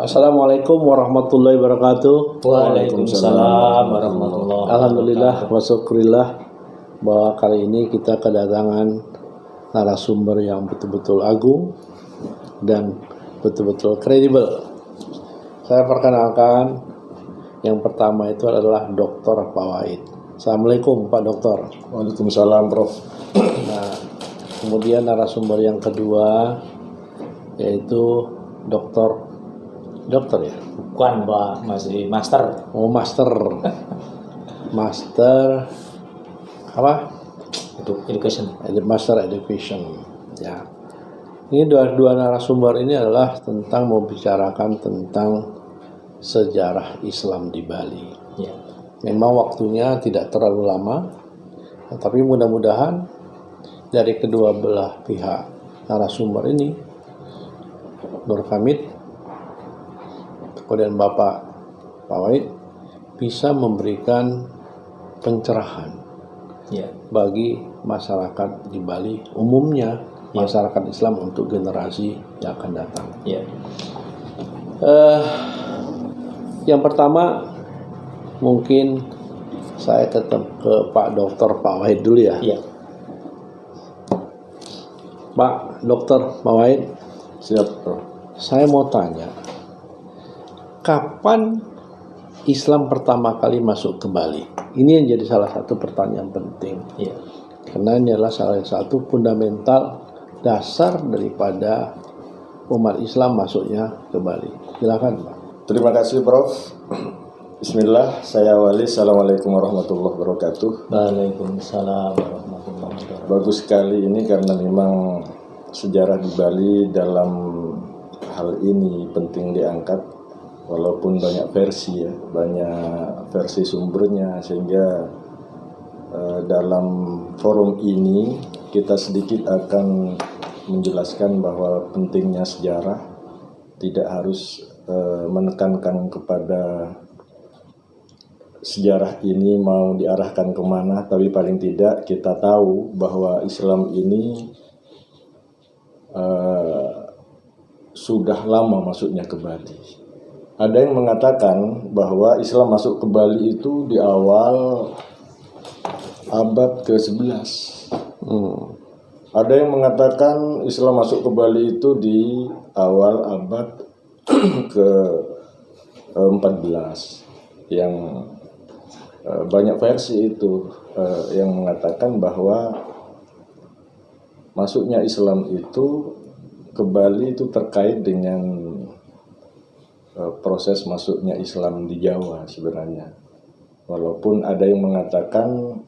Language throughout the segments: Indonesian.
Assalamualaikum warahmatullahi wabarakatuh. Waalaikumsalam warahmatullahi wabarakatuh. Alhamdulillah wa syukurillah bahwa kali ini kita kedatangan narasumber yang betul-betul agung dan betul-betul kredibel. Saya perkenalkan, yang pertama itu adalah Dr. Fawaid. Assalamualaikum Pak Dokter. Waalaikumsalam Prof. Nah, kemudian narasumber yang kedua yaitu Dokter ya? Bukan Pak, masih master. Oh, master apa? Education. Master Education. Ya. Ini dua narasumber ini adalah tentang membicarakan tentang sejarah Islam di Bali. Ya. Memang waktunya tidak terlalu lama, tapi mudah-mudahan dari kedua belah pihak narasumber ini, Nur Hamid kemudian Bapak Fawaid, bisa memberikan pencerahan bagi masyarakat di Bali umumnya, masyarakat Islam untuk generasi yang akan datang. Yang pertama mungkin saya tetap ke Pak Dr. Fawaid dulu ya. Pak Dr. Fawaid, Siap Prof. saya mau tanya, kapan Islam pertama kali masuk ke Bali? Ini yang jadi salah satu pertanyaan penting. Karena ini adalah salah satu fundamental dasar daripada umat Islam masuknya ke Bali. Silakan Pak. Terima kasih Prof. Bismillah, saya awali. Assalamualaikum warahmatullahi wabarakatuh. Waalaikumsalam warahmatullahi wabarakatuh. Bagus sekali ini karena memang sejarah di Bali dalam hal ini penting diangkat. Walaupun banyak versi sumbernya, sehingga dalam forum ini kita sedikit akan menjelaskan bahwa pentingnya sejarah tidak harus menekankan kepada sejarah ini mau diarahkan kemana, tapi paling tidak kita tahu bahwa Islam ini sudah lama masuknya ke Bali. Ada yang mengatakan bahwa Islam masuk ke Bali itu di awal abad ke-11. Ada yang mengatakan Islam masuk ke Bali itu di awal abad ke-14. Yang banyak versi itu yang mengatakan bahwa masuknya Islam itu ke Bali itu terkait dengan proses masuknya Islam di Jawa sebenarnya. Walaupun ada yang mengatakan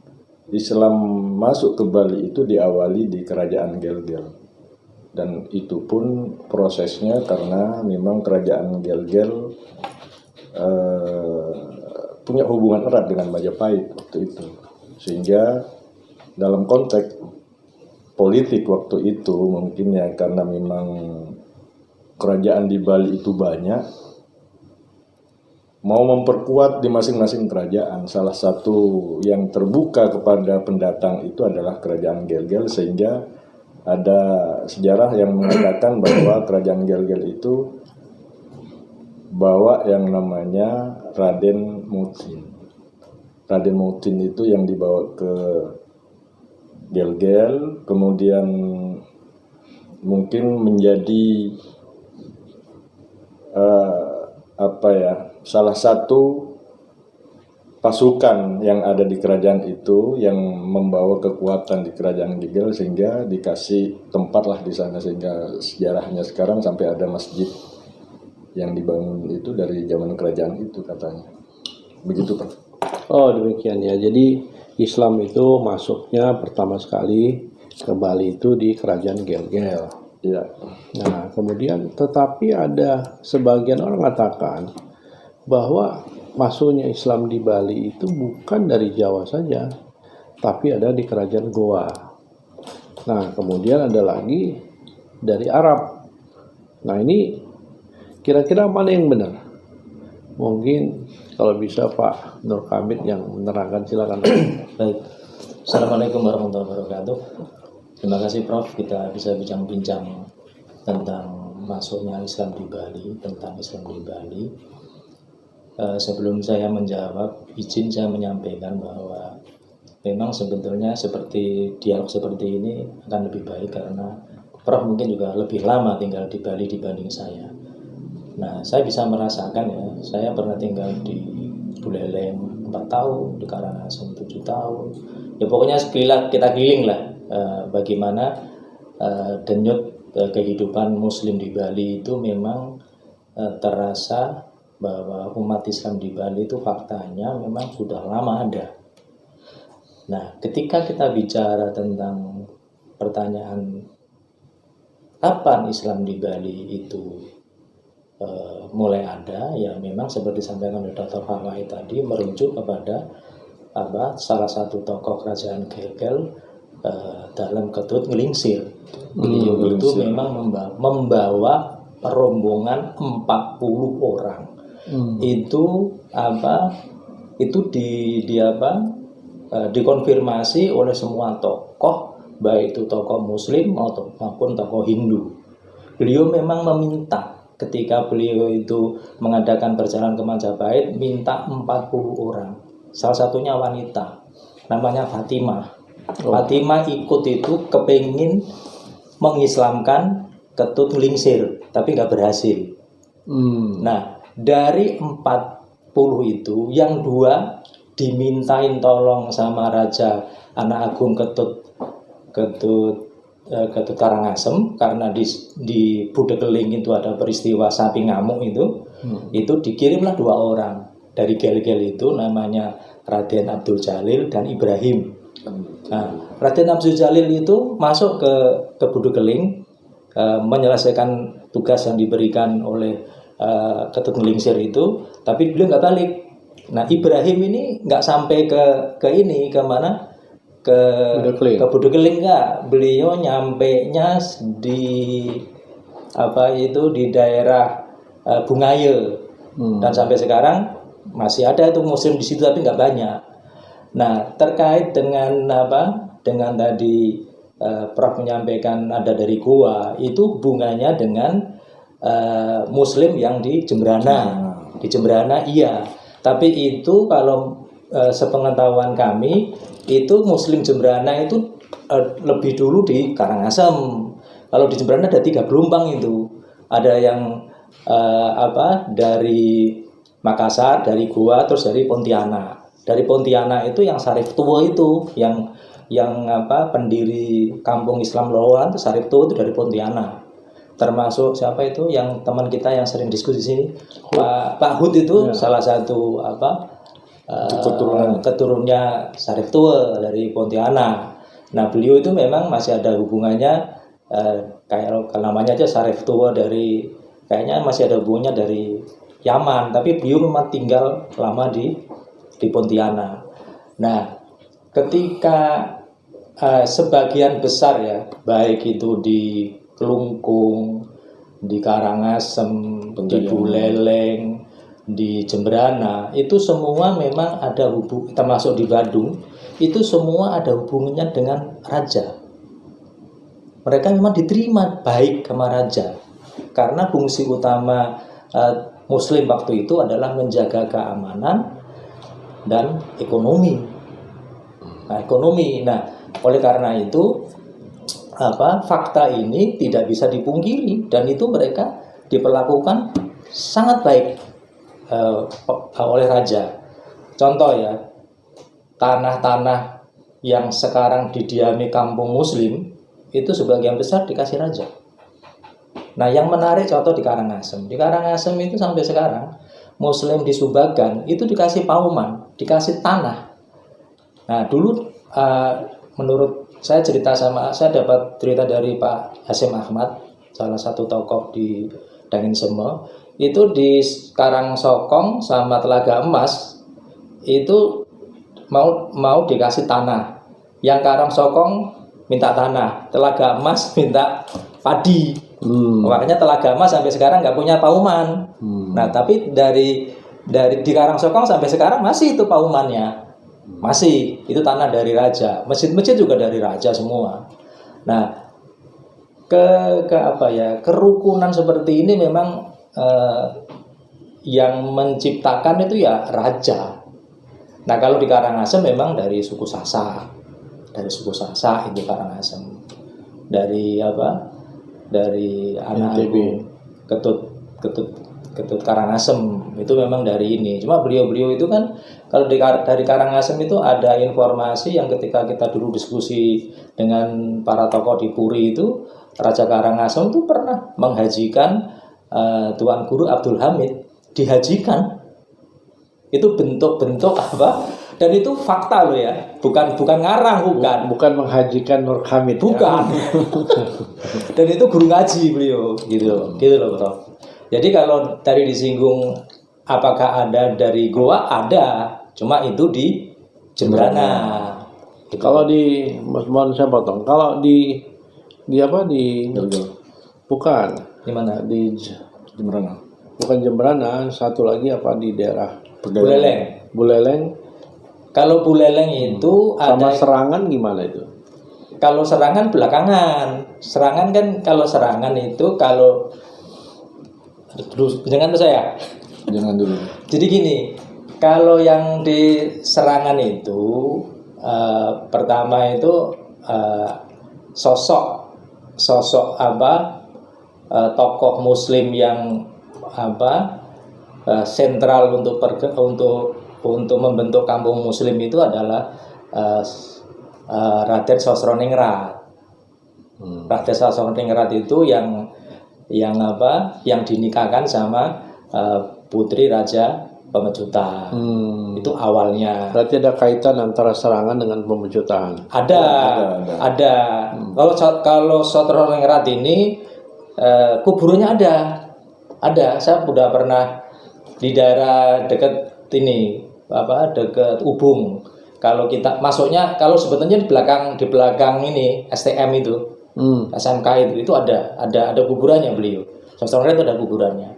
Islam masuk ke Bali itu diawali di kerajaan Gelgel. Dan itu pun prosesnya karena memang kerajaan Gelgel punya hubungan erat dengan Majapahit waktu itu. Sehingga dalam konteks politik waktu itu mungkin ya karena memang kerajaan di Bali itu banyak, mau memperkuat di masing-masing kerajaan. Salah satu yang terbuka kepada pendatang itu adalah kerajaan Gelgel, sehingga ada sejarah yang mengatakan bahwa kerajaan Gelgel itu bawa yang namanya Raden Mutin. Raden Mutin itu yang dibawa ke Gelgel, kemudian mungkin menjadi salah satu pasukan yang ada di kerajaan itu yang membawa kekuatan di kerajaan Gelgel, sehingga dikasih tempat lah di sana, sehingga sejarahnya sekarang sampai ada masjid yang dibangun itu dari zaman kerajaan itu katanya. Begitu Pak. Oh demikian ya. Jadi Islam itu masuknya pertama sekali ke Bali itu di kerajaan Gelgel. Ya. Nah kemudian tetapi ada sebagian orang mengatakan bahwa masuknya Islam di Bali itu bukan dari Jawa saja, tapi ada di kerajaan Goa. Nah kemudian ada lagi dari Arab. Nah ini kira-kira mana yang benar? Mungkin kalau bisa Pak Nur Hamid yang menerangkan, silakan. Baik. Assalamualaikum warahmatullahi wabarakatuh. Terima kasih Prof, kita bisa bincang-bincang tentang masuknya Islam di Bali, tentang Islam di Bali. Sebelum saya menjawab, izin saya menyampaikan bahwa memang sebetulnya seperti dialog seperti ini akan lebih baik karena Prof mungkin juga lebih lama tinggal di Bali dibanding saya. Nah, saya bisa merasakan ya, saya pernah tinggal di Buleleng 4 tahun, di Karangasem 7 tahun. Ya pokoknya kita keliling lah bagaimana denyut kehidupan Muslim di Bali itu memang terasa bahwa umat Islam di Bali itu faktanya memang sudah lama ada. Nah, ketika kita bicara tentang pertanyaan kapan Islam di Bali itu mulai ada, ya memang seperti disampaikan oleh Dr. Fawai tadi merujuk kepada salah satu tokoh kerajaan Gegel dalam Ketut Nglingsir. Beliau itu memang membawa rombongan 40 orang. Itu dikonfirmasi oleh semua tokoh, baik itu tokoh Muslim maupun tokoh Hindu. Beliau memang meminta ketika beliau itu mengadakan perjalanan ke Majapahit, minta 40 orang. Salah satunya wanita, namanya Fatimah. Fatimah ikut itu kepingin mengislamkan Ketut Nglingsir, tapi nggak berhasil. Nah, dari 40 itu, yang 2 dimintain tolong sama Raja Anak Agung Ketut Karangasem karena di Budekeling itu ada peristiwa sapi ngamuk itu dikirimlah 2 orang dari Gel-Gel itu, namanya Raden Abdul Jalil dan Ibrahim. Nah, Raden Abdul Jalil itu masuk ke Budekeling menyelesaikan tugas yang diberikan oleh Ketut Nglingsir itu, tapi beliau nggak balik. Nah, Ibrahim ini nggak sampai ke mana? Ke Budekeling nggak. Beliau nyampenya di di daerah Bungaye. Dan sampai sekarang masih ada itu Muslim di situ tapi nggak banyak. Nah, terkait dengan dengan tadi Prof menyampaikan ada dari Goa, itu hubungannya dengan Muslim yang di Jembrana. Di Jembrana iya, tapi itu kalau sepengetahuan kami itu Muslim Jembrana itu lebih dulu di Karangasem. Kalau di Jembrana ada 3 gelombang itu. Ada yang dari Makassar, dari Goa, terus dari Pontianak. Dari Pontianak itu yang Sarif Tua itu, yang pendiri Kampung Islam Loloan itu Sarif Tua itu dari Pontianak. Termasuk siapa itu yang teman kita yang sering diskusi di sini, Pak Hud itu salah satu keturunnya Sarif Tua dari Pontianak. Nah, beliau itu memang masih ada hubungannya kayak namanya aja Sarif Tua dari, kayaknya masih ada hubungannya dari Yaman, tapi beliau memang tinggal lama di Pontianak. Nah, ketika sebagian besar ya, baik itu di Kelungkung, di Karangasem, di Buleleng, di Jembrana, itu semua memang ada termasuk di Badung, itu semua ada hubungannya dengan raja. Mereka memang diterima baik sama raja, karena fungsi utama Muslim waktu itu adalah menjaga keamanan dan ekonomi. Nah, oleh karena itu fakta ini tidak bisa dipungkiri, dan itu mereka diperlakukan sangat baik oleh raja. Contoh ya, tanah-tanah yang sekarang didiami kampung Muslim itu sebagian besar dikasih raja. Nah, yang menarik contoh di Karangasem. Di Karangasem itu sampai sekarang Muslim di Subagan itu dikasih pauman, dikasih tanah. Nah, dulu menurut saya dapat cerita dari Pak Hasim Ahmad, salah satu tokoh di Dangin Seme, itu di Karangsokong sama Telaga Emas itu mau dikasih tanah. Yang Karangsokong minta tanah, Telaga Emas minta padi. Makanya Telaga Emas sampai sekarang nggak punya pauman. Nah, tapi dari di Karangsokong sampai sekarang masih itu paumannya. Masih, itu tanah dari raja. Masjid-masjid juga dari raja semua. Nah, ke apa ya, kerukunan seperti ini memang yang menciptakan itu ya raja. Nah kalau di Karangasem memang dari suku Sasak, itu Karangasem. Dari apa? Dari anak NTB. Ketut Karangasem itu memang dari ini. Cuma beliau itu kan kalau dari Karangasem itu ada informasi yang ketika kita dulu diskusi dengan para tokoh di Puri itu, Raja Karangasem itu pernah menghajikan Tuan Guru Abdul Hamid, dihajikan. Itu bentuk-bentuk apa? Dan itu fakta loh ya, bukan ngarang, bukan menghajikan Nur Hamid, bukan. ya. Dan itu guru ngaji beliau, gitu loh Prof. Jadi kalau tadi disinggung apakah ada dari Goa, ada, cuma itu di Jembrana. Gitu. Kalau mohon saya potong, kalau di apa di bukan Di mana? Di Jembrana. Bukan Jembrana, satu lagi apa di daerah Buleleng. Kalau Buleleng itu sama ada Serangan gimana itu? Kalau Serangan belakangan. Serangan kan kalau Serangan itu kalau jangan saya. Jangan dulu. Jadi gini, kalau yang di Serangan itu pertama itu sosok apa tokoh Muslim yang apa sentral untuk membentuk kampung Muslim itu adalah Raden Sosroningrat. Raden Sosroningrat itu yang dinikahkan sama putri Raja Pemecutan. Itu awalnya. Berarti ada kaitan antara Serangan dengan Pemecutan. Ada. Kalau Sosroningrat ini kuburannya ada. Saya sudah pernah di daerah dekat ini dekat Ubung. Kalau kita masuknya, kalau sebetulnya di belakang ini STM itu, SMK itu ada kuburannya beliau. Sosroningrat itu ada kuburannya.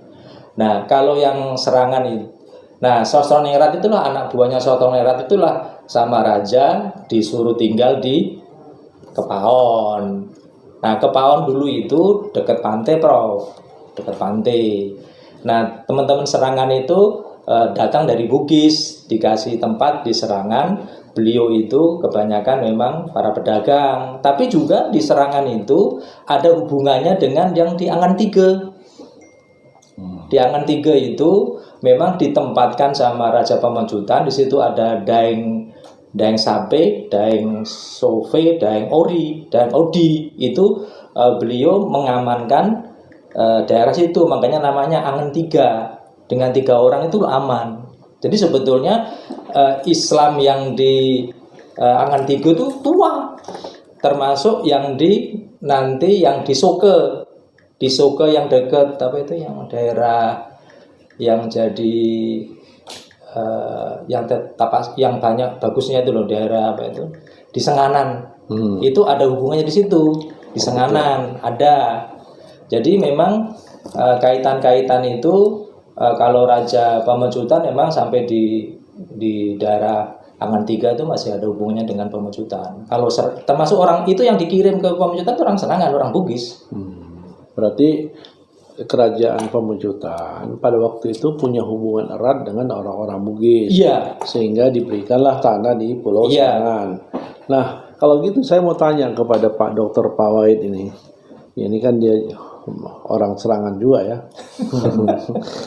Nah kalau yang Serangan itu, nah Sosroningrat itulah anak buahnya Sosroningrat itulah sama raja disuruh tinggal di Kepaon. Nah Kepaon dulu itu dekat pantai Prof, dekat pantai. Nah teman-teman Serangan itu datang dari Bugis, dikasih tempat di Serangan. Beliau itu kebanyakan memang para pedagang, tapi juga di Serangan itu ada hubungannya dengan yang di Angan 3. Di Angan 3 itu memang ditempatkan sama Raja Pemecutan. Di situ ada Daeng Sape, Daeng Sofe, Daeng Ori, Daeng Odi. Itu beliau mengamankan daerah situ, makanya namanya Angan 3. Dengan 3 orang itu aman. Jadi sebetulnya Islam yang di Angan 3 itu tua, termasuk yang di Soke. Di Soke yang dekat yang daerah yang jadi yang banyak bagusnya itu loh, daerah di Senganan. Itu ada hubungannya di situ, di Senganan ada. Jadi memang kaitan-kaitan itu kalau Raja Pemecutan memang sampai di daerah Angan 3 itu masih ada hubungannya dengan Pemecutan. Kalau termasuk orang itu yang dikirim ke Pemecutan itu orang Serangan, orang Bugis. Berarti kerajaan Pemecutan pada waktu itu punya hubungan erat dengan orang-orang Bugis. Iya. Sehingga diberikanlah tanah di Pulau Serangan. Nah, kalau gitu saya mau tanya kepada Pak Dr. Pawait ini. Ini kan dia orang Serangan juga ya.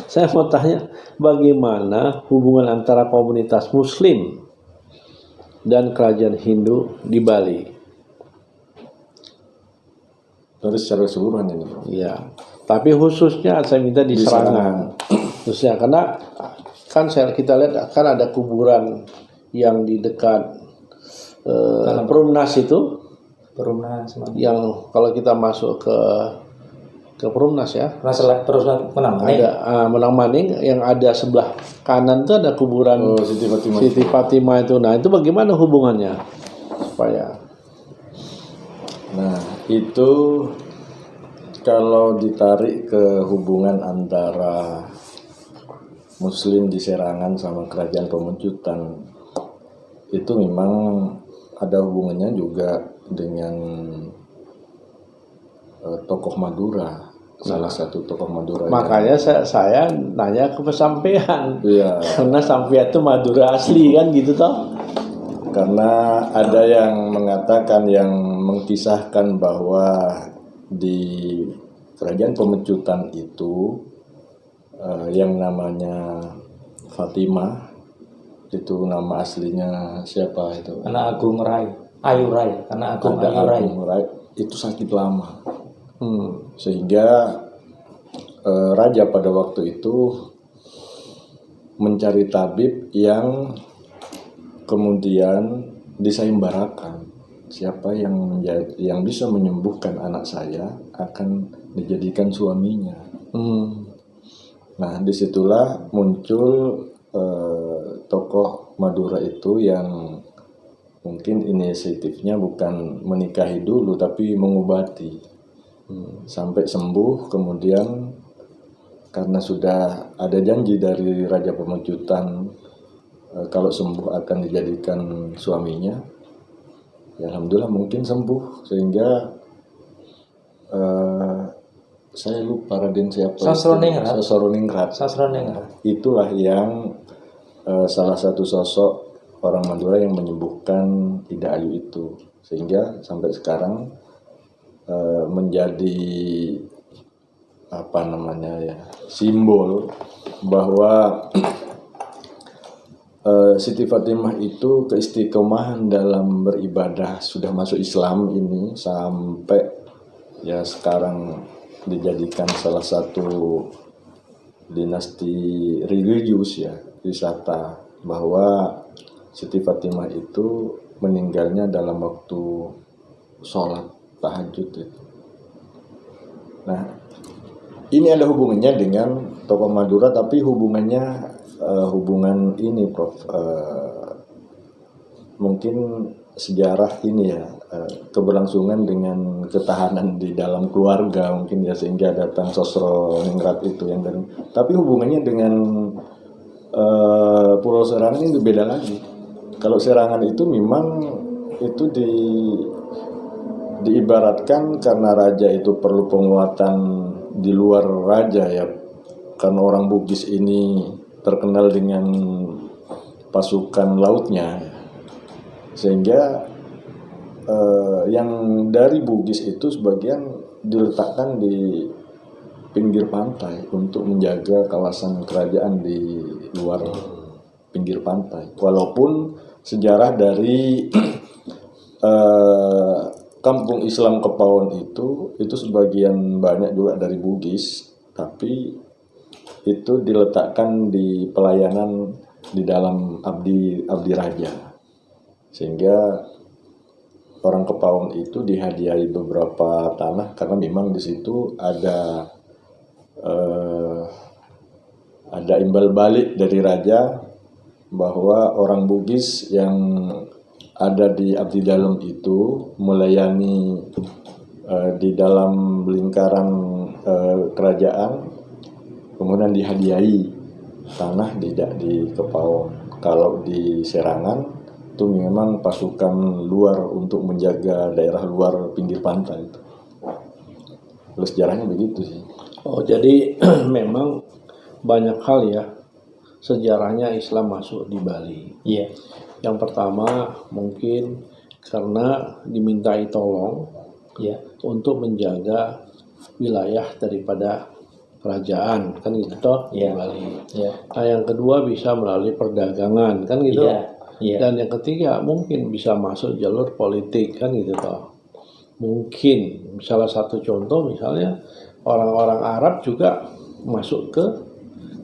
Saya mau tanya, bagaimana hubungan antara komunitas Muslim dan kerajaan Hindu di Bali? Dari secara keseluruhan ini, Bro. Ya, tapi khususnya saya minta di Serangan. Khususnya karena kan kita lihat kan ada kuburan yang di dekat Perumnas itu. Perumnas. Yang kalau kita masuk ke Perumnas ya. Perumnas Menang Maning. Ada Menang Maning yang ada sebelah kanan itu ada kuburan Siti Fatimah itu. Nah, itu bagaimana hubungannya? Nah, itu kalau ditarik ke hubungan antara Muslim di Serangan sama kerajaan Pemecutan, itu memang ada hubungannya juga dengan tokoh Madura, salah satu tokoh Madura. Makanya saya nanya ke pesampean. Iya. Karena sampean itu Madura asli kan gitu toh. Karena ada yang mengatakan, yang mengkisahkan bahwa di kerajaan Pemecutan itu yang namanya Fatimah, itu nama aslinya siapa itu? Anak Agung Rai, Ayu Rai, anak Agung Ayu Rai. Agung Rai itu sakit lama. Sehingga raja pada waktu itu mencari tabib yang kemudian disaimbarakan, siapa yang bisa menyembuhkan anak saya akan dijadikan suaminya. Nah, disitulah muncul tokoh Madura itu yang mungkin inisiatifnya bukan menikahi dulu tapi mengobati. Sampai sembuh, kemudian karena sudah ada janji dari Raja Pemecutan kalau sembuh akan dijadikan suaminya, ya alhamdulillah mungkin sembuh, sehingga saya lupa Raden siapa. Sasroningrat. Itulah yang salah satu sosok orang Madura yang menyembuhkan Ida Ayu itu, sehingga sampai sekarang menjadi simbol bahwa Siti Fatimah itu keistiqomahan dalam beribadah, sudah masuk Islam ini sampai ya sekarang dijadikan salah satu dinasti religius ya, wisata, bahwa Siti Fatimah itu meninggalnya dalam waktu sholat tahajud itu. Nah, ini ada hubungannya dengan tokoh Madura, tapi hubungan ini, Prof. Mungkin sejarah ini ya, keberlangsungan dengan ketahanan di dalam keluarga mungkin ya, sehingga datang Sasroningrat itu yang dari. Tapi hubungannya dengan Pulau Serangan ini beda lagi. Kalau Serangan itu memang itu diibaratkan karena raja itu perlu penguatan di luar raja ya, karena orang Bugis ini terkenal dengan pasukan lautnya, sehingga yang dari Bugis itu sebagian diletakkan di pinggir pantai untuk menjaga kawasan kerajaan di luar pinggir pantai. Walaupun sejarah dari Kampung Islam Kepawon itu sebagian banyak juga dari Bugis, tapi itu diletakkan di pelayanan di dalam abdi raja, sehingga orang Kepawon itu dihadiahi beberapa tanah karena memang di situ ada imbal balik dari raja bahwa orang Bugis yang ada di abdi dalam itu melayani di dalam lingkaran kerajaan, kemudian dihadiahi tanah di Kepawon. Kalau di Serangan itu memang pasukan luar untuk menjaga daerah luar pinggir pantai. Kalau sejarahnya begitu sih. Oh, jadi memang banyak hal ya sejarahnya Islam masuk di Bali. Iya. Yang pertama mungkin karena dimintai tolong ya, untuk menjaga wilayah daripada kerajaan, kan gitu toh di Bali. Ya. Nah, yang kedua bisa melalui perdagangan, kan gitu. Ya. Dan yang ketiga mungkin bisa masuk jalur politik, kan gitu toh. Mungkin salah satu contoh misalnya orang-orang Arab juga masuk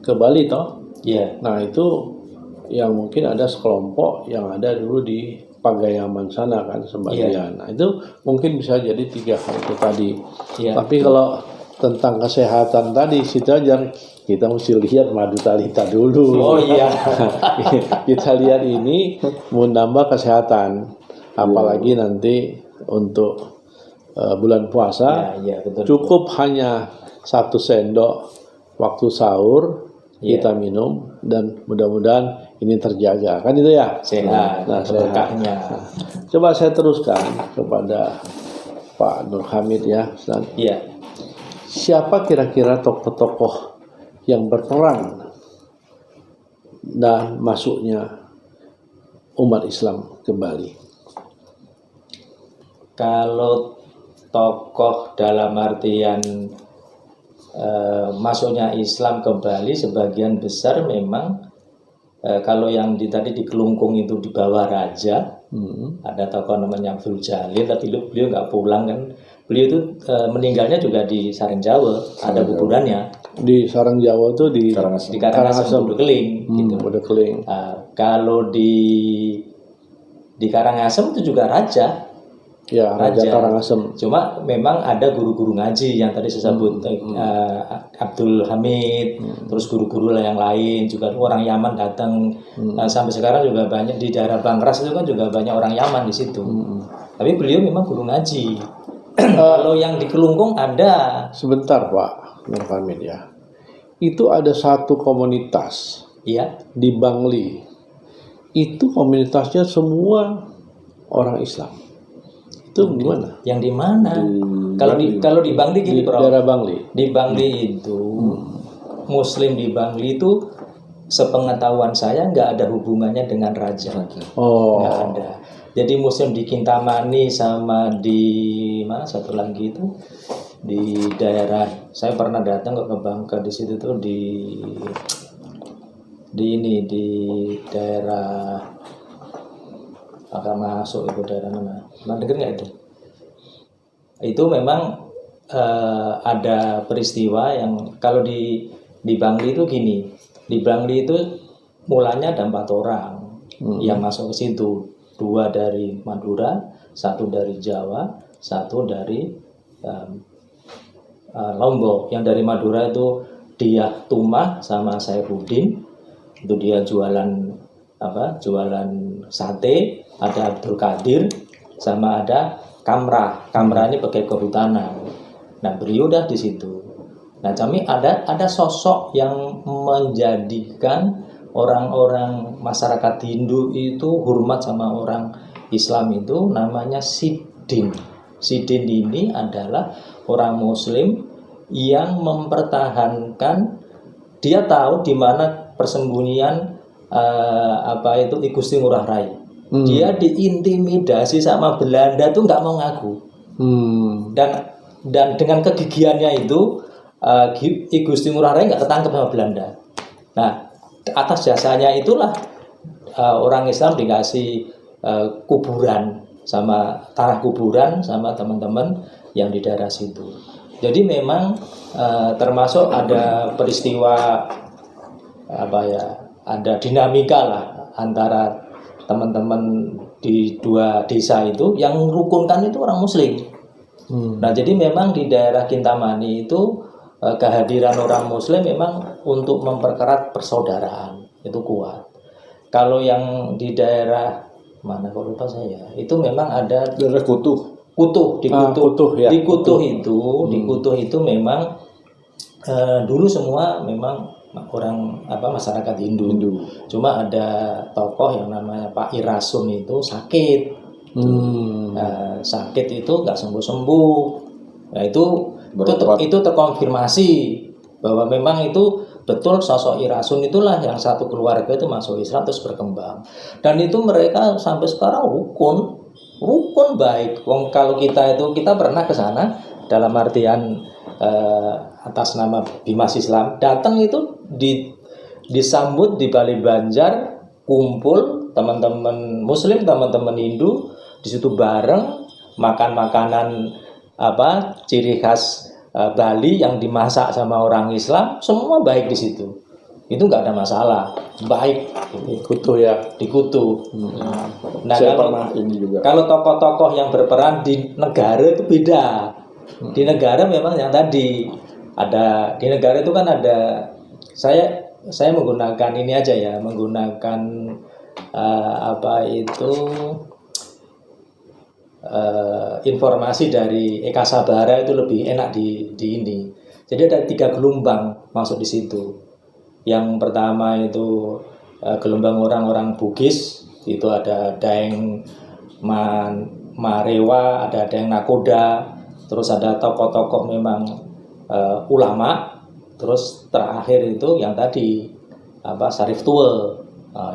ke Bali toh. Iya. Nah, itu yang mungkin ada sekelompok yang ada dulu di Pagayaman sana kan sebagian. Nah, itu mungkin bisa jadi 3 hal itu tadi. Tapi kalau tentang kesehatan tadi situ aja kita mesti lihat Madu Talita dulu. Oh iya. Kita lihat ini mau nambah kesehatan, apalagi nanti untuk bulan puasa. Betul. Cukup hanya 1 sendok waktu sahur kita minum, dan mudah-mudahan ini terjaga, kan itu ya, sehat. Nah, berkahnya. Coba saya teruskan kepada Pak Pak Nur Hamid ya, Ustaz. Iya. Siapa kira-kira tokoh-tokoh yang berperan dan masuknya umat Islam ke Bali? Kalau tokoh dalam artian masuknya Islam ke Bali sebagian besar memang kalau yang tadi di Kelungkung itu di bawah raja, ada tokoh namanya Abdul Jalil, tapi beliau nggak pulang kan. Beliau itu meninggalnya juga di Sareng Jawa, ada kuburannya. Di Sarang Jawa tuh di Di Karangasem, Bodokeling, gitu. Bodokeling. Kalau di Karangasem itu juga raja. Ya, Raja Karangasem. Cuma memang ada guru-guru ngaji yang tadi saya sebut, Abdul Hamid, terus guru-guru yang lain juga orang Yaman datang. Sampai sekarang juga banyak di daerah Bangkras itu kan juga banyak orang Yaman di situ. Tapi beliau memang guru ngaji. Kalau yang di Kelungkung ada. Sebentar Pak Nur Hamid ya. Itu ada satu komunitas Iya. di Bangli. Itu komunitasnya semua orang Islam. Itu gimana? Yang di mana? Kalau di Bangli Di gini, Bro. daerah Bangli. Di Bangli itu Muslim di Bangli itu sepengetahuan saya nggak ada hubungannya dengan raja. Oh. Nggak ada. Jadi Muslim di Kintamani sama di mana satu lagi itu di daerah, saya pernah datang ke Bangka di situ tuh di daerah akan masuk itu daerah mana denger nggak itu? Itu memang ada peristiwa yang kalau di Bangli itu gini, di Bangli itu mulanya ada 4 orang yang masuk ke situ, 2 dari Madura, 1 dari Jawa, 1 dari Lombok. Yang dari Madura itu dia Tumah sama Saifuddin, itu dia jualan sate. Ada Abdul Qadir sama ada Kamrah. Kamrah ini pegawai kehutanan. Nah, beliau udah di situ. Nah, kami ada sosok yang menjadikan orang-orang masyarakat Hindu itu hormat sama orang Islam itu namanya Sidin. Sidin ini adalah orang Muslim yang mempertahankan, dia tahu di mana persembunyian I Gusti Ngurah Rai. Dia diintimidasi sama Belanda tuh nggak mau ngaku. Dan dengan kegigihannya itu I Gusti Ngurah Rai nggak ketangkep sama Belanda. Nah, atas jasanya itulah orang Islam dikasih kuburan sama tanah kuburan sama teman-teman yang di daerah situ. Jadi memang termasuk ada peristiwa ada dinamika lah antara teman-teman di 2 desa itu yang merukunkan itu orang Muslim. Nah, jadi memang di daerah Kintamani itu kehadiran orang Muslim memang untuk memperkerat persaudaraan itu kuat. Kalau yang di daerah mana kok lupa saya, itu memang ada daerah Kutuh di Kutuh, ya. di Kutuh itu memang dulu semua memang orang masyarakat Hindu. Cuma ada tokoh yang namanya Pak Irasun itu sakit. Sakit itu nggak sembuh-sembuh. Nah, itu terkonfirmasi bahwa memang itu betul sosok Irasun itulah yang satu keluarga itu masuk Islam terus berkembang. Dan itu mereka sampai sekarang rukun baik. Kalau kita pernah ke sana dalam artian atas nama Bimas Islam, datang itu disambut di Bali Banjar, kumpul teman-teman Muslim, teman-teman Hindu di situ bareng, makan makanan ciri khas Bali yang dimasak sama orang Islam, semua baik di situ. Itu nggak ada masalah, baik. Di Kutuh ya. Di Kutuh. Nah, saya pernah ini juga. Kalau tokoh-tokoh yang berperan di negara itu beda. Di negara memang yang tadi ada, di negara itu kan ada, saya menggunakan ini aja ya, menggunakan informasi dari Eka Sabara itu lebih enak di ini. Jadi ada 3 gelombang masuk di situ. Yang pertama itu gelombang orang-orang Bugis, itu ada Daeng Marewa, ada Daeng Nakoda. terus ada tokoh-tokoh memang ulama, terus terakhir itu yang tadi Syarif Tua.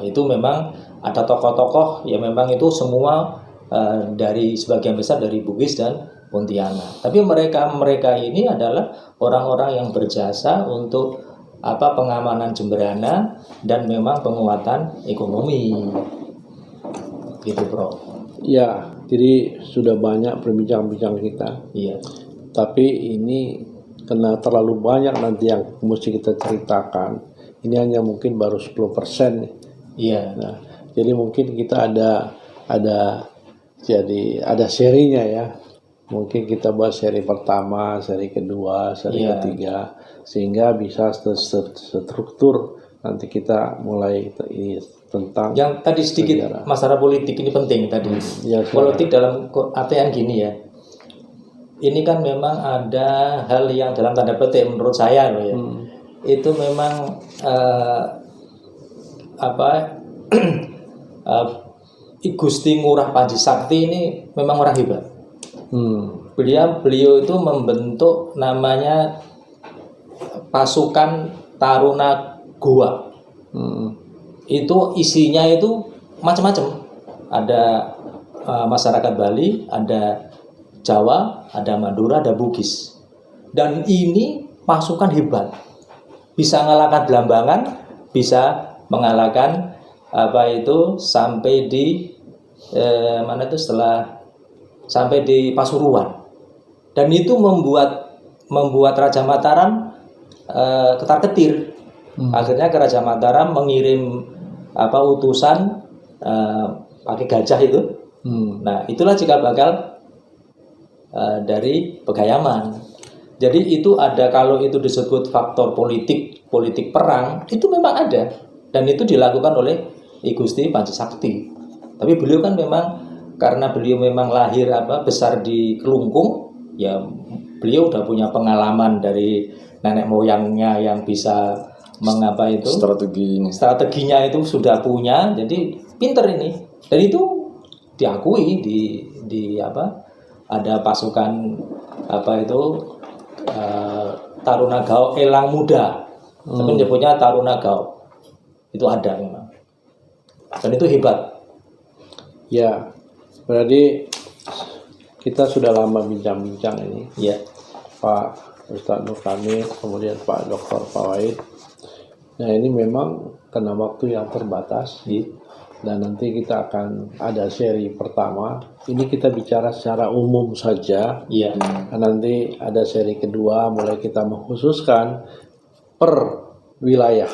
Itu memang ada tokoh-tokoh yang memang itu semua dari sebagian besar dari Bugis dan Pontianak. Tapi mereka ini adalah orang-orang yang berjasa untuk pengamanan Jemberana dan memang penguatan ekonomi. Gitu, Bro. Ya, jadi sudah banyak perbincangan kita. Iya. Tapi ini karena terlalu banyak nanti yang mesti kita ceritakan. Ini hanya mungkin baru 10% nih. Iya. Nah, jadi mungkin kita ada serinya ya. Mungkin kita bahas seri pertama, seri kedua, seri ketiga, sehingga bisa struktur nanti kita mulai ini tentang yang tadi sedikit sejarah. masalah politik ini penting tadi. Ya, politik dalam artian gini ya. Ini kan memang ada hal yang dalam tanda petik menurut saya loh ya. Itu memang Gusti Ngurah Panji Sakti ini memang orang hebat. Beliau itu membentuk namanya pasukan Taruna Goa. Itu isinya itu macam-macam. Ada masyarakat Bali, ada Jawa, ada Madura, ada Bugis. Dan ini pasukan hebat. Bisa mengalahkan Belambangan, bisa mengalahkan sampai di sampai di Pasuruan. Dan itu membuat Raja Mataram ketar-ketir. Akhirnya Raja Mataram mengirim utusan pakai gajah itu. Nah, itulah cikal bakal dari Pegayaman. Jadi itu ada, kalau itu disebut faktor politik perang, itu memang ada, dan itu dilakukan oleh I Gusti Panji Sakti. Tapi beliau kan memang karena beliau memang lahir besar di Kelungkung, ya beliau udah punya pengalaman dari nenek moyangnya yang bisa strateginya itu sudah punya, jadi pinter ini. Dan itu diakui di ada pasukan Taruna Gao Elang Muda, tapi menyebutnya Taruna Gao. Itu ada memang, dan itu hebat. Ya, berarti kita sudah lama bincang-bincang ini. Ya. Pak Ustadz Nur Kamil, kemudian Pak Dr. Fawaid. Nah, ini memang karena waktu yang terbatas. Dan nanti kita akan ada seri pertama. Ini kita bicara secara umum saja. Iya. Nanti ada seri kedua, mulai kita mengkhususkan per wilayah.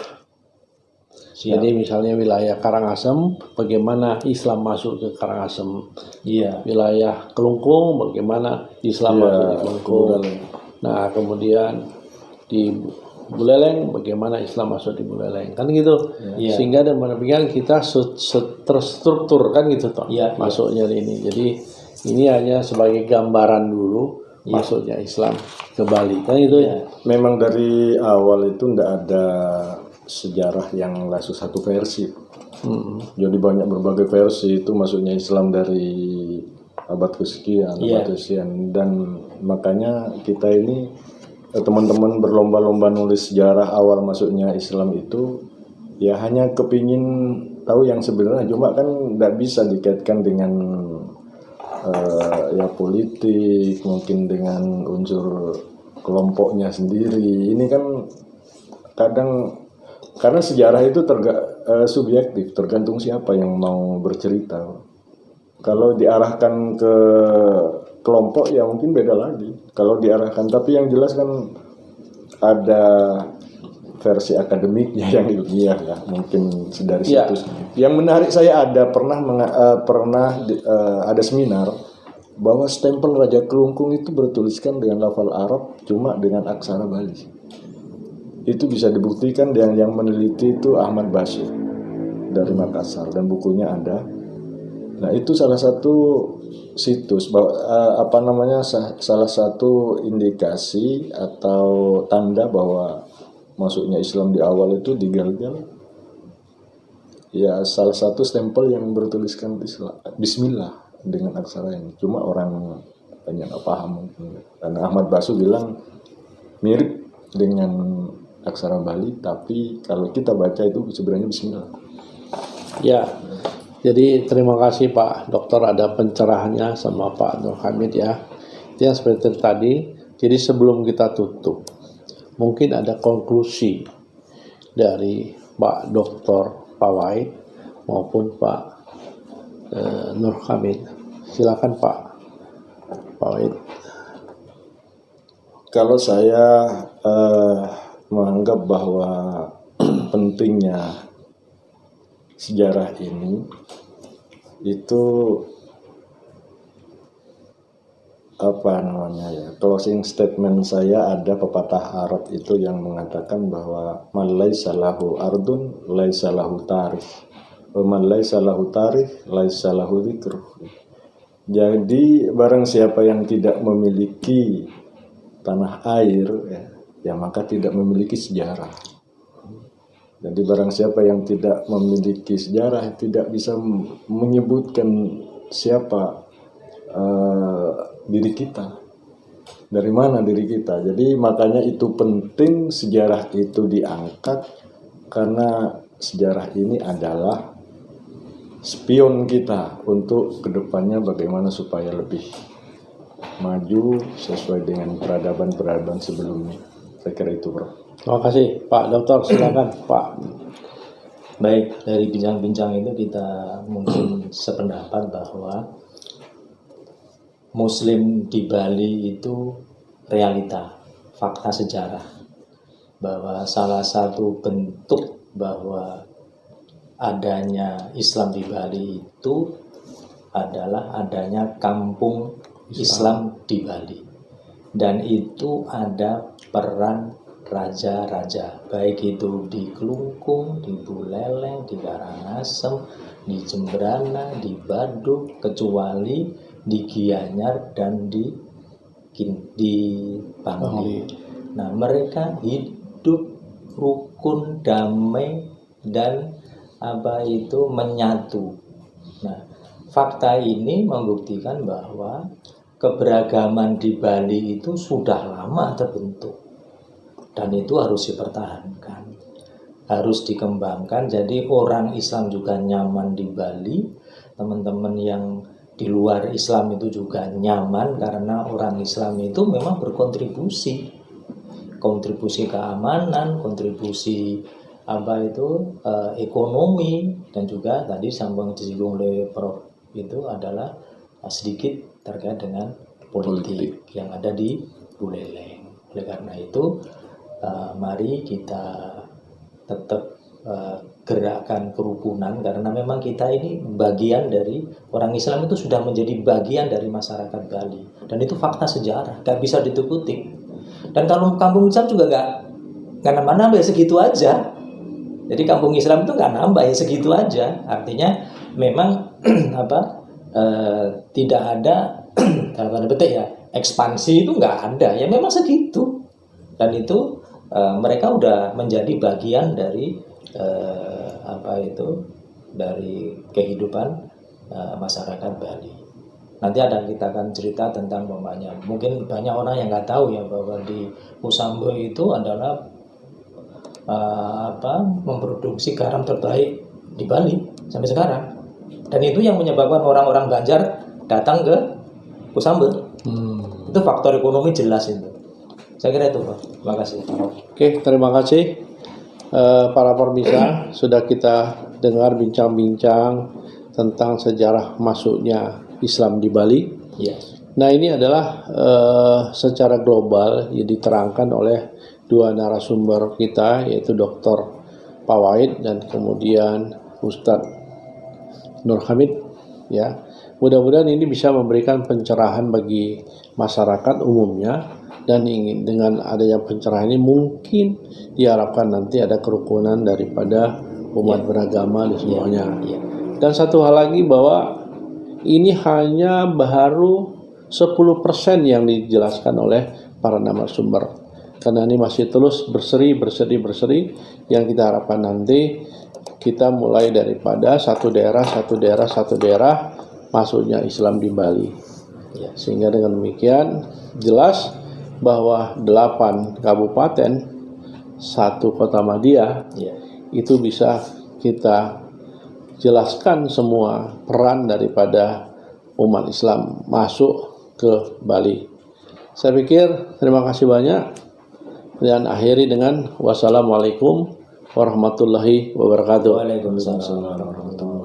Siap. Jadi misalnya wilayah Karangasem, bagaimana Islam masuk ke Karangasem. Iya. Wilayah Kelungkung, bagaimana Islam masuk ke Kelungkung. Nah, kemudian di Buleleng, bagaimana Islam masuk di Buleleng, kan gitu. Ya. Sehingga dengan demikian kita terstruktur kan gitu toh, masuknya ini. Jadi ini hanya sebagai gambaran dulu masuknya Islam ke Bali, kan gitu ya. Memang dari awal itu tidak ada sejarah yang langsung satu versi. Jadi banyak berbagai versi itu masuknya Islam dari abad kesekian, abad kesekian, dan makanya kita ini teman-teman berlomba-lomba nulis sejarah awal masuknya Islam itu ya hanya kepingin tahu yang sebenarnya, cuma kan tidak bisa dikaitkan dengan ya politik, mungkin dengan unsur kelompoknya sendiri. Ini kan kadang karena sejarah itu subjektif, tergantung siapa yang mau bercerita. Kalau diarahkan ke kelompok ya mungkin beda lagi. Kalau diarahkan, tapi yang jelas kan ada versi akademiknya yang ilmiah ya, mungkin dari situ. Yang menarik saya pernah ada seminar bahwa stempel Raja Kelungkung itu bertuliskan dengan lafal Arab cuma dengan aksara Bali. Itu bisa dibuktikan, yang meneliti itu Ahmad Bashir dari Makassar, dan bukunya ada. Nah, itu salah satu situs salah satu indikasi atau tanda bahwa masuknya Islam di awal itu di Galgal. Ya, salah satu stempel yang bertuliskan Bismillah dengan aksara ini. Cuma orang banyak nggak paham mungkin. Karena Ahmad Basu bilang mirip dengan aksara Bali, tapi kalau kita baca itu sebenarnya Bismillah. Ya, jadi terima kasih Pak Dokter ada pencerahannya sama Pak Nur Hamid ya. Itu yang seperti tadi. Jadi sebelum kita tutup, mungkin ada konklusi dari Pak Dokter Pawait maupun Pak Nur Hamid. Silakan Pak Pawait. Kalau saya menganggap bahwa pentingnya sejarah ini itu apa namanya ya, closing statement saya ada pepatah Arab itu yang mengatakan bahwa man laisa lahu ardun laisa lahu tarikh wa man laisa lahu tarikh laisa lahu dzikr. Jadi barang siapa yang tidak memiliki tanah air ya maka tidak memiliki sejarah. Jadi barang siapa yang tidak memiliki sejarah tidak bisa menyebutkan siapa diri kita, dari mana diri kita. Jadi makanya itu penting sejarah itu diangkat, karena sejarah ini adalah spion kita untuk kedepannya bagaimana supaya lebih maju sesuai dengan peradaban-peradaban sebelumnya. Saya kira itu, Bro. Terima kasih Pak Dokter, silakan Pak. Baik, dari bincang-bincang itu kita mungkin sependapat bahwa Muslim di Bali itu realita, fakta sejarah, bahwa salah satu bentuk bahwa adanya Islam di Bali itu adalah adanya kampung Islam di Bali, dan itu ada peran raja-raja, baik itu di Kelungkung, di Buleleng, di Karangasem, di Jembrana, di Badung, kecuali di Gianyar dan di Bangli. Nah, mereka hidup rukun, damai, dan menyatu. Nah, fakta ini membuktikan bahwa keberagaman di Bali itu sudah lama terbentuk. Dan itu harus dipertahankan, harus dikembangkan. Jadi orang Islam juga nyaman di Bali, teman-teman yang di luar Islam itu juga nyaman, karena orang Islam itu memang berkontribusi, kontribusi keamanan, kontribusi ekonomi, dan juga tadi sambung disinggung oleh Prof itu adalah sedikit terkait dengan politik yang ada di Buleleng. Oleh karena itu mari kita tetap gerakan kerukunan, karena memang kita ini bagian dari orang Islam, itu sudah menjadi bagian dari masyarakat Bali, dan itu fakta sejarah, gak bisa ditutupi. Dan kalau kampung Islam juga gak nambah-nambah, ya segitu aja. Jadi kampung Islam itu gak nambah, ya segitu aja. Artinya memang tidak ada tanda petik ya, ekspansi itu nggak ada, ya memang segitu. Dan itu mereka udah menjadi bagian dari dari kehidupan masyarakat Bali. Nanti kita akan cerita tentang mungkin banyak orang yang nggak tahu ya bahwa di Pusambo itu adalah memproduksi garam terbaik di Bali sampai sekarang. Dan itu yang menyebabkan orang-orang Banjar datang ke Pusambo. Itu faktor ekonomi jelas itu. Saya kira itu, Pak. Terima kasih. Oke, terima kasih para pemirsa. Sudah kita dengar bincang-bincang tentang sejarah masuknya Islam di Bali. Ya. Nah, ini adalah secara global yang diterangkan oleh dua narasumber kita, yaitu Dr. Pawait dan kemudian Ustadz Nur Hamid. Ya, mudah-mudahan ini bisa memberikan pencerahan bagi masyarakat umumnya, dan ingin dengan adanya pencerahan ini mungkin diharapkan nanti ada kerukunan daripada umat beragama di semuanya. Dan satu hal lagi, bahwa ini hanya baru 10% yang dijelaskan oleh para narasumber, karena ini masih terus berseri. Yang kita harapkan nanti kita mulai daripada satu daerah masuknya Islam di Bali. Ya. Sehingga dengan demikian jelas bahwa 8 kabupaten, 1 kota Madia Ya. itu bisa kita jelaskan semua peran daripada umat Islam masuk ke Bali. Saya pikir terima kasih banyak, dan akhiri dengan wassalamualaikum warahmatullahi wabarakatuh. Waalaikumsalam warahmatullahi wabarakatuh.